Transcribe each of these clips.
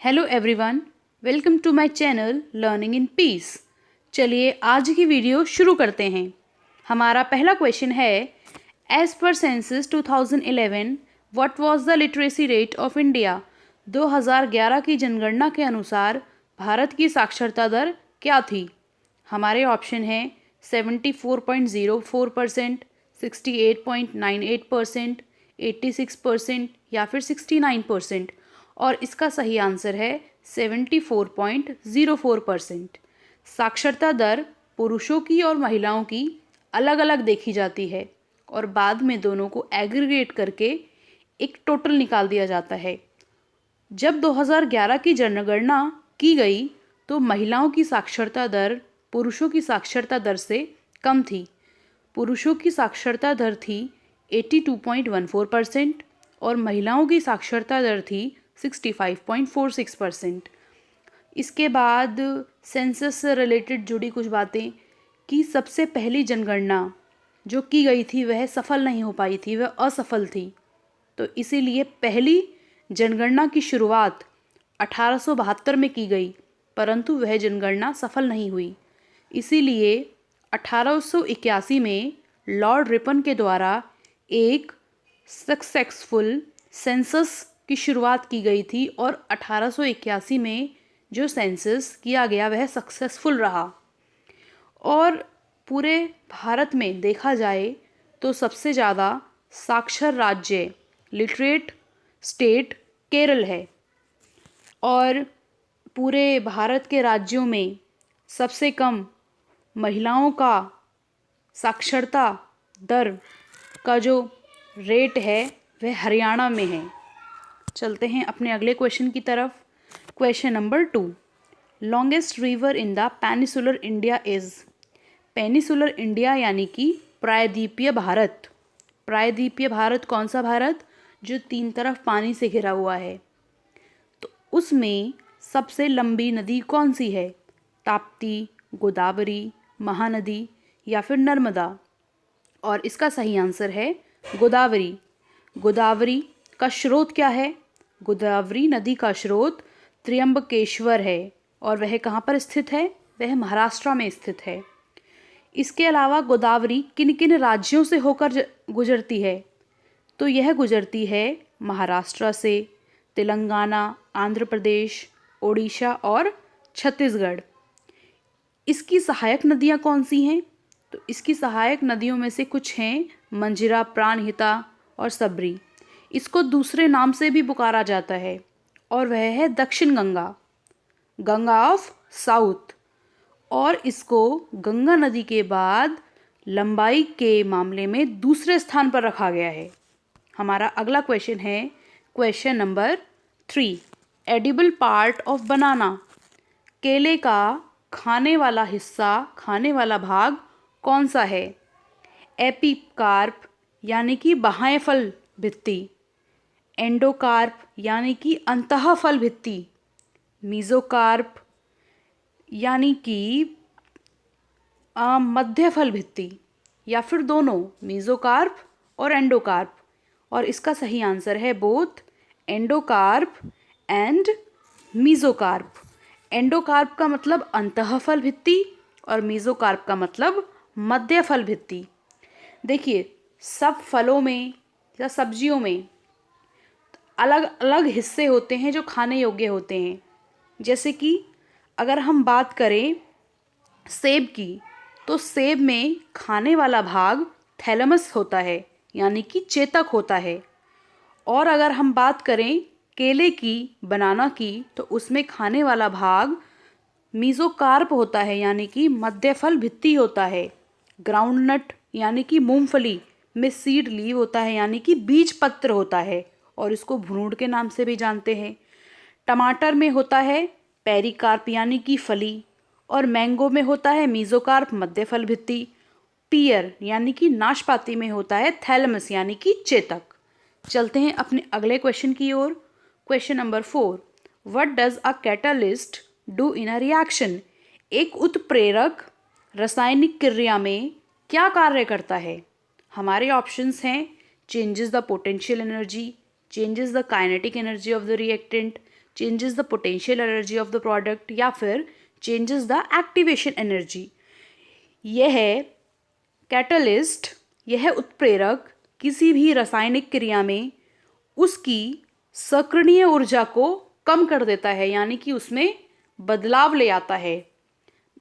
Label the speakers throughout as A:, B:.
A: Hello everyone, welcome to my channel learning in peace. चलिए आज की वीडियो शुरू करते हैं। हमारा पहला क्वेश्चन है, as per census 2011 what was the literacy rate of India. 2011 की जनगणना के अनुसार भारत की साक्षरता दर क्या थी। हमारे ऑप्शन हैं 74.04%, 68.98%, 86% या फिर 69%। और इसका सही आंसर है 74.04%। साक्षरता दर पुरुषों की और महिलाओं की अलग अलग देखी जाती है और बाद में दोनों को एग्रीगेट करके एक टोटल निकाल दिया जाता है। जब 2011 की जनगणना की गई तो महिलाओं की साक्षरता दर पुरुषों की साक्षरता दर से कम थी। पुरुषों की साक्षरता दर थी 82.14% और महिलाओं की साक्षरता दर थी 65.46%। इसके बाद सेंसस से रिलेटेड जुड़ी कुछ बातें कि सबसे पहली जनगणना जो की गई थी वह सफल नहीं हो पाई थी, वह असफल थी। तो इसीलिए पहली जनगणना की शुरुआत 1872 में की गई, परंतु वह जनगणना सफल नहीं हुई। इसीलिए 1881 में लॉर्ड रिपन के द्वारा एक सक्सेसफुल सेंसस की शुरुआत की गई थी और 1881 में जो सेंसस किया गया वह सक्सेसफुल रहा। और पूरे भारत में देखा जाए तो सबसे ज़्यादा साक्षर राज्य लिटरेट स्टेट केरल है और पूरे भारत के राज्यों में सबसे कम महिलाओं का साक्षरता दर का जो रेट है वह हरियाणा में है। चलते हैं अपने अगले क्वेश्चन की तरफ। Question number 2, longest river in the peninsular India is. Peninsular India यानी कि प्रायद्वीपीय भारत। प्रायद्वीपीय भारत कौन सा भारत? जो 3 तरफ पानी से घिरा हुआ है। तो उसमें सबसे लंबी नदी कौन सी है? ताप्ती, गोदावरी, महानदी या फिर नर्मदा। और इसका सही आंसर है गोदावरी। गोदावरी का स्रोत क्या है? गोदावरी नदी का स्रोत त्र्यंबकेश्वर है और वह कहाँ पर स्थित है? वह महाराष्ट्र में स्थित है। इसके अलावा गोदावरी किन किन राज्यों से होकर गुजरती है? तो यह गुजरती है महाराष्ट्र से, तेलंगाना, आंध्र प्रदेश, ओडिशा और छत्तीसगढ़। इसकी सहायक नदियाँ कौन सी हैं? तो इसकी सहायक नदियों में से कुछ हैं मंजिरा, प्राणहिता और सबरी। इसको दूसरे नाम से भी पुकारा जाता है और वह है दक्षिण गंगा, गंगा ऑफ साउथ। और इसको गंगा नदी के बाद लंबाई के मामले में दूसरे स्थान पर रखा गया है। हमारा अगला क्वेश्चन है question number 3, edible part of बनाना। केले का खाने वाला हिस्सा, खाने वाला भाग कौन सा है? एपिकार्प यानी कि बाह्य फल भित्ति, एंडोकार्प यानी कि अंतःफल भित्ति, मीजोकार्प यानी कि मध्य फल भित्ति, या फिर दोनों मीजोकार्प और एंडोकार्प। और इसका सही आंसर है both endocarp and mesocarp. Endocarp का मतलब अंतःफल भित्ति और मीजोकार्प का मतलब मध्य फल भित्ति। देखिए, सब फलों में या सब्जियों में अलग अलग हिस्से होते हैं जो खाने योग्य होते हैं। जैसे कि अगर हम बात करें सेब की, तो सेब में खाने वाला भाग थैलेमस होता है यानी कि चेतक होता है। और अगर हम बात करें केले की, बनाना की, तो उसमें खाने वाला भाग मीजोकार्प होता है यानी कि मध्य फल भित्ति होता है। ग्राउंडनट यानी कि मूंगफली में सीड लीव होता है यानी कि बीज पत्र होता है और इसको भ्रूण के नाम से भी जानते हैं। टमाटर में होता है पेरिकार्प यानी कि फली और मैंगो में होता है मीजोकार्प मध्य फल भित्ति। पियर यानी कि नाशपाती में होता है थैलेमस यानी कि चेतक। चलते हैं अपने अगले क्वेश्चन की ओर। Question number 4, what does a catalyst do in a reaction. एक उत्प्रेरक रासायनिक क्रिया में क्या कार्य करता है? हमारे ऑप्शंस हैं changes the potential energy, changes the kinetic energy of the reactant, changes the potential energy of the product, या फिर चेंजेस द एक्टिवेशन एनर्जी। यह कैटलिस्ट, यह उत्प्रेरक किसी भी रासायनिक क्रिया में उसकी सक्रियण ऊर्जा को कम कर देता है, यानी कि उसमें बदलाव ले आता है।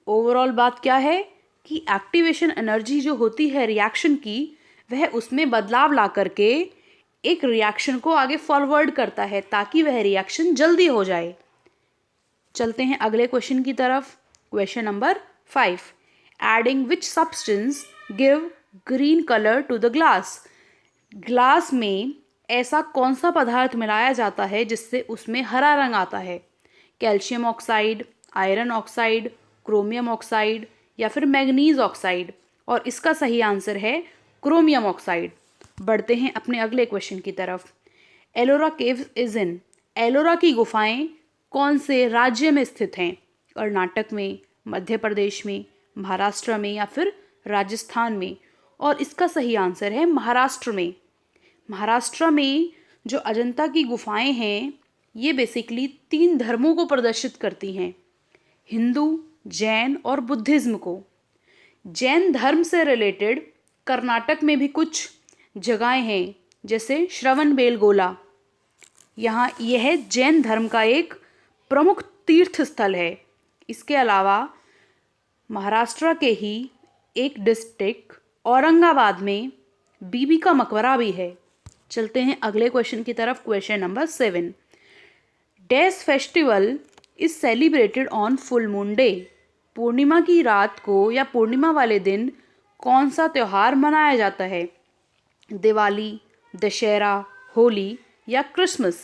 A: ओवरऑल बात क्या है कि एक्टिवेशन एनर्जी जो होती है रिएक्शन की, वह उसमें बदलाव ला करके एक रिएक्शन को आगे फॉरवर्ड करता है ताकि वह रिएक्शन जल्दी हो जाए। चलते हैं अगले क्वेश्चन की तरफ। Question number 5, adding which substance give green colour to the glass. Glass में ऐसा कौन सा पदार्थ मिलाया जाता है जिससे उसमें हरा रंग आता है? Calcium oxide, iron oxide, chromium oxide, या फिर मैग्नीज ऑक्साइड। और इसका सही आंसर है क्रोमियम ऑक्साइड। बढ़ते हैं अपने अगले क्वेश्चन की तरफ। Ellora caves is in. Ellora की गुफाएं कौन से राज्य में स्थित हैं? कर्नाटक में, मध्य प्रदेश में, महाराष्ट्र में, या फिर राजस्थान में। और इसका सही आंसर है महाराष्ट्र में। महाराष्ट्र में जो अजंता की गुफाएं हैं, ये बेसिकली 3 धर्मों को प्रदर्शित करती हैं, हिंदू, जैन और बुद्धिज्म को। जैन धर्म से रिलेटेड कर्नाटक में भी कुछ जगहें हैं, जैसे श्रवणबेलगोला। यहाँ यह जैन धर्म का एक प्रमुख तीर्थ स्थल है। इसके अलावा महाराष्ट्र के ही एक डिस्ट्रिक्ट औरंगाबाद में बीबी का मकबरा भी है। चलते हैं अगले क्वेश्चन की तरफ। Question number 7, dash festival is celebrated on full moon day. पूर्णिमा की रात को या पूर्णिमा वाले दिन कौन सा त्यौहार मनाया जाता है? दिवाली, दशहरा, होली या क्रिसमस।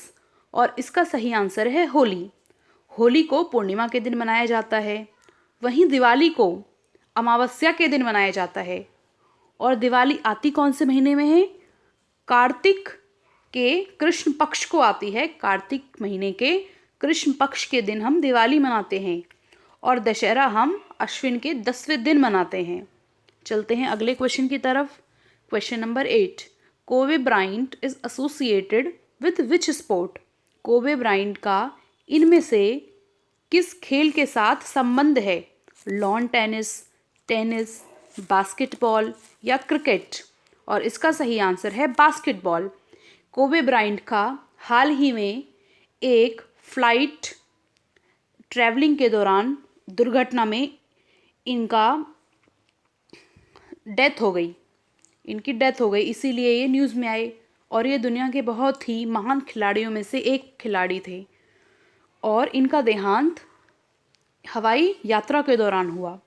A: और इसका सही आंसर है होली। होली को पूर्णिमा के दिन मनाया जाता है, वहीं दिवाली को अमावस्या के दिन मनाया जाता है। और दिवाली आती कौन से महीने में है? कार्तिक के कृष्ण पक्ष को आती है। कार्तिक महीने के कृष्ण पक्ष के दिन हम दिवाली मनाते हैं। और दशहरा हम अश्विन के 10वें दिन मनाते हैं। चलते हैं अगले क्वेश्चन की तरफ। Question number 8, Kobe Bryant is associated with which sport. Kobe Bryant का इनमें से किस खेल के साथ संबंध है? लॉन टेनिस, टेनिस, बास्केटबॉल या क्रिकेट। और इसका सही आंसर है बास्केटबॉल। कोबे ब्रायंट का हाल ही में एक फ्लाइट ट्रैवलिंग के दौरान दुर्घटना में इनकी डेथ हो गई, इसीलिए ये न्यूज़ में आए। और ये दुनिया के बहुत ही महान खिलाड़ियों में से एक खिलाड़ी थे और इनका देहांत हवाई यात्रा के दौरान हुआ।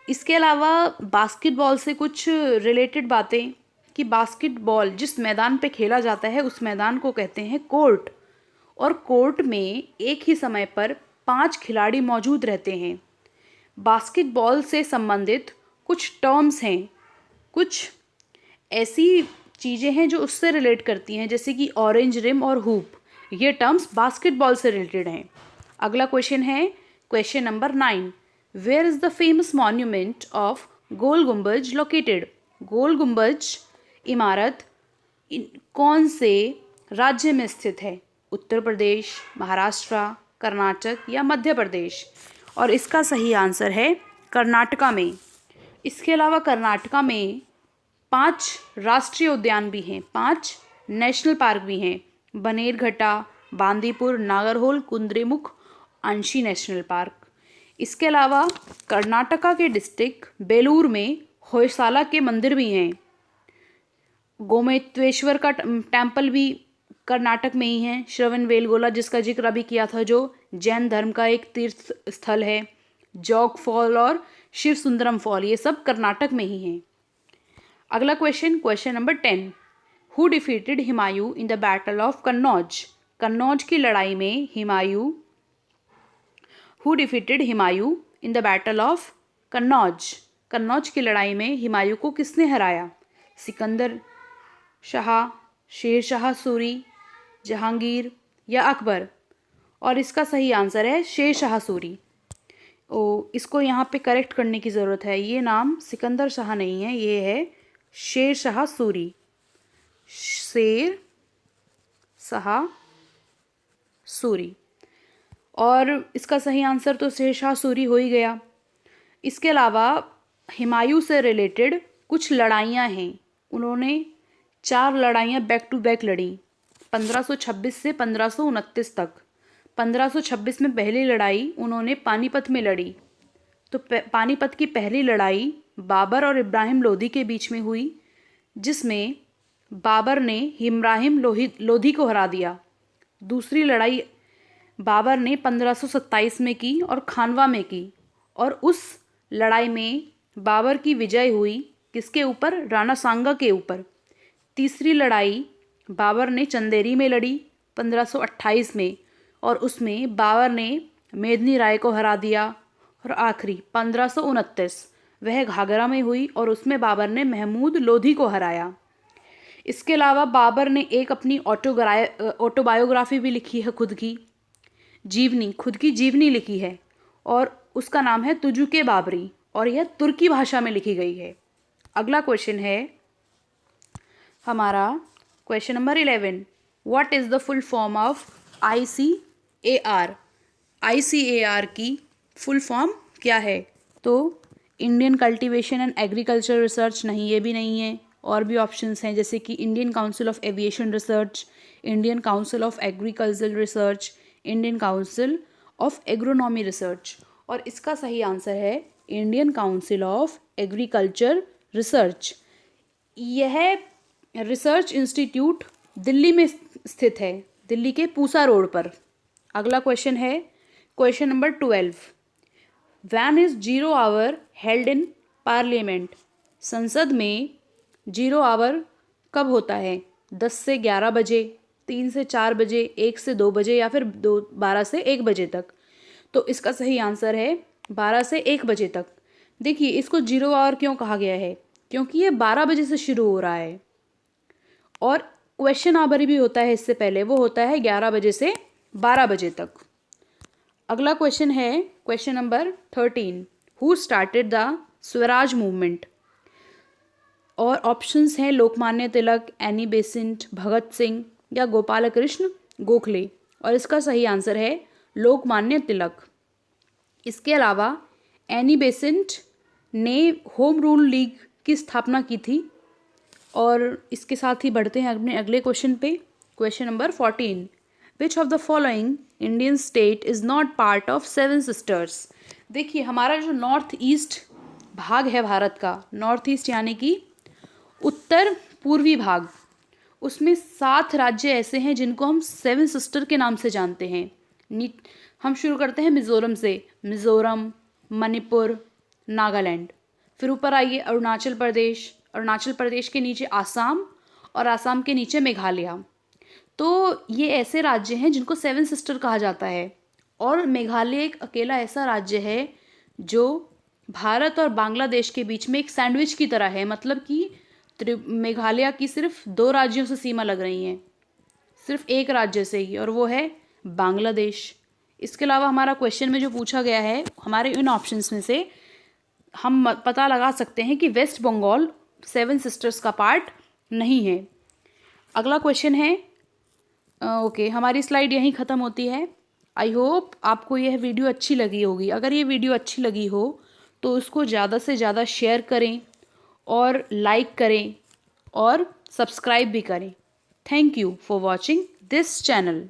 A: इसके अलावा बास्केटबॉल से कुछ रिलेटेड बातें कि बास्केटबॉल जिस मैदान पे खेला जाता है उस मैदान को कहते हैं कोर्ट। और कोर्ट में एक ही समय पर 5 खिलाड़ी मौजूद रहते हैं। बास्केटबॉल से संबंधित कुछ टर्म्स हैं, कुछ ऐसी चीज़ें हैं जो उससे रिलेट करती हैं, जैसे कि ऑरेंज रिम और हुप। ये टर्म्स बास्केटबॉल से रिलेटेड हैं। अगला क्वेश्चन है question number 9, where is the famous monument of Gol Gumbaz located. गोल गुम्बज इमारत कौन से राज्य में स्थित है? उत्तर प्रदेश, महाराष्ट्र, कर्नाटक या मध्य प्रदेश। और इसका सही आंसर है कर्नाटका में। इसके अलावा कर्नाटका में 5 राष्ट्रीय उद्यान भी हैं, 5 नेशनल पार्क भी हैं। बनेरघट्टा, बांदीपुर, नागरहोल, कुद्रेमुख, अंशी नेशनल पार्क। इसके अलावा कर्नाटका के डिस्ट्रिक्ट बेलूर में होयसाला के मंदिर भी हैं। गोमतेश्वर का टेम्पल भी कर्नाटक में ही है। श्रवणबेलगोला जिसका जिक्र अभी किया था, जो जैन धर्म का एक तीर्थ स्थल है। जोग फॉल और शिव सुंदरम फॉल, ये सब कर्नाटक में ही हैं। अगला question number 10, who defeated Humayun in the battle of Kannauj. Kannauj की लड़ाई में who defeated Humayun in the battle of Kannauj. Kannauj की लड़ाई में हुमायूं को किसने हराया? सिकंदर शाह, शेर शाह सूरी, जहांगीर या अकबर। और इसका सही आंसर है शेर शाह सूरी। इसको यहाँ पे करेक्ट करने की ज़रूरत है। ये नाम सिकंदर शाह नहीं है, ये है शेर शाह सूरी। शेर शाह सूरी। और इसका सही आंसर तो शेरशाह सूरी हो ही गया। इसके अलावा हुमायूं से रिलेटेड कुछ लड़ाइयाँ हैं। उन्होंने 4 लड़ाइयाँ बैक टू बैक लड़ी 1526 से 1529 तक। 1526 में पहली लड़ाई उन्होंने पानीपत में लड़ी। तो पानीपत की पहली लड़ाई बाबर और इब्राहिम लोधी के बीच में हुई, जिसमें बाबर ने इब्राहिम लोधी को हरा दिया। दूसरी लड़ाई बाबर ने 1527 में की और खानवा में की, और उस लड़ाई में बाबर की विजय हुई किसके ऊपर? राणा सांगा के ऊपर। तीसरी लड़ाई बाबर ने चंदेरी में लड़ी 1528 में, और उसमें बाबर ने मेदिनी राय को हरा दिया। और आखिरी 1529 वह घाघरा में हुई, और उसमें बाबर ने महमूद लोधी को हराया। इसके अलावा बाबर ने एक अपनी ऑटोबायोग्राफी भी लिखी है, खुद की जीवनी लिखी है, और उसका नाम है तुजुके बाबरी, और यह तुर्की भाषा में लिखी गई है। अगला क्वेश्चन है हमारा question number 11। What is the full form of ICAR? ICAR की फुल फॉर्म क्या है? तो Indian cultivation and agriculture research, नहीं, ये भी नहीं है। और भी ऑप्शंस हैं, जैसे कि Indian council of aviation research, Indian council of agriculture research, Indian council of agronomy research. और इसका सही आंसर है Indian council of agriculture research. यह रिसर्च इंस्टीट्यूट दिल्ली में स्थित है, दिल्ली के पूसा रोड पर। अगला क्वेश्चन है question number 12। When is 0 hour held in parliament? संसद में 0 आवर कब होता है? 10 से 11 बजे, 3 से 4 बजे, 1 से 2 बजे, या फिर 12 से 1 बजे तक। तो इसका सही आंसर है 12 से 1 बजे तक। देखिए, इसको 0 आवर क्यों कहा गया है? क्योंकि ये 12 बजे से शुरू हो रहा है, और क्वेश्चन आवर भी होता है इससे पहले, वो होता है 11 बजे से 12 बजे तक। अगला क्वेश्चन है question number 13। Who started the Swaraj movement? और ऑप्शंस हैं लोकमान्य तिलक, एनी बेसेंट, भगत सिंह, या गोपाल कृष्ण गोखले। और इसका सही आंसर है लोकमान्य तिलक। इसके अलावा एनी बेसेंट ने होम रूल लीग की स्थापना की थी। और इसके साथ ही बढ़ते हैं अपने अगले क्वेश्चन पे। Question number 14। Which of the following Indian state is not part of 7 sisters? देखिए, हमारा जो नॉर्थ ईस्ट भाग है भारत का, नॉर्थ ईस्ट यानी कि उत्तर पूर्वी भाग, उसमें 7 राज्य ऐसे हैं जिनको हम 7 सिस्टर के नाम से जानते हैं। हम शुरू करते हैं मिज़ोरम से। मिज़ोरम, मणिपुर, नागालैंड। फिर ऊपर आइए अरुणाचल प्रदेश, अरुणाचल प्रदेश के नीचे आसाम, और आसाम के नीचे मेघालय। तो ये ऐसे राज्य हैं जिनको 7 सिस्टर कहा जाता है। और मेघालय एक अकेला ऐसा राज्य है जो भारत और बांग्लादेश के बीच में एक सैंडविच की तरह है। मतलब कि मेघालय की सिर्फ 2 राज्यों से सीमा लग रही है, सिर्फ एक राज्य से ही, और वो है बांग्लादेश। इसके अलावा हमारा क्वेश्चन में जो पूछा गया है, हमारे इन ऑप्शंस में से हम पता लगा सकते हैं कि वेस्ट बंगाल 7 सिस्टर्स का पार्ट नहीं है। अगला क्वेश्चन है ओके, हमारी स्लाइड यहीं ख़त्म होती है। आई होप आपको यह वीडियो अच्छी लगी होगी। अगर ये वीडियो अच्छी लगी हो तो उसको ज़्यादा से ज़्यादा शेयर करें, और लाइक करें, और सब्सक्राइब भी करें। Thank you for watching this channel.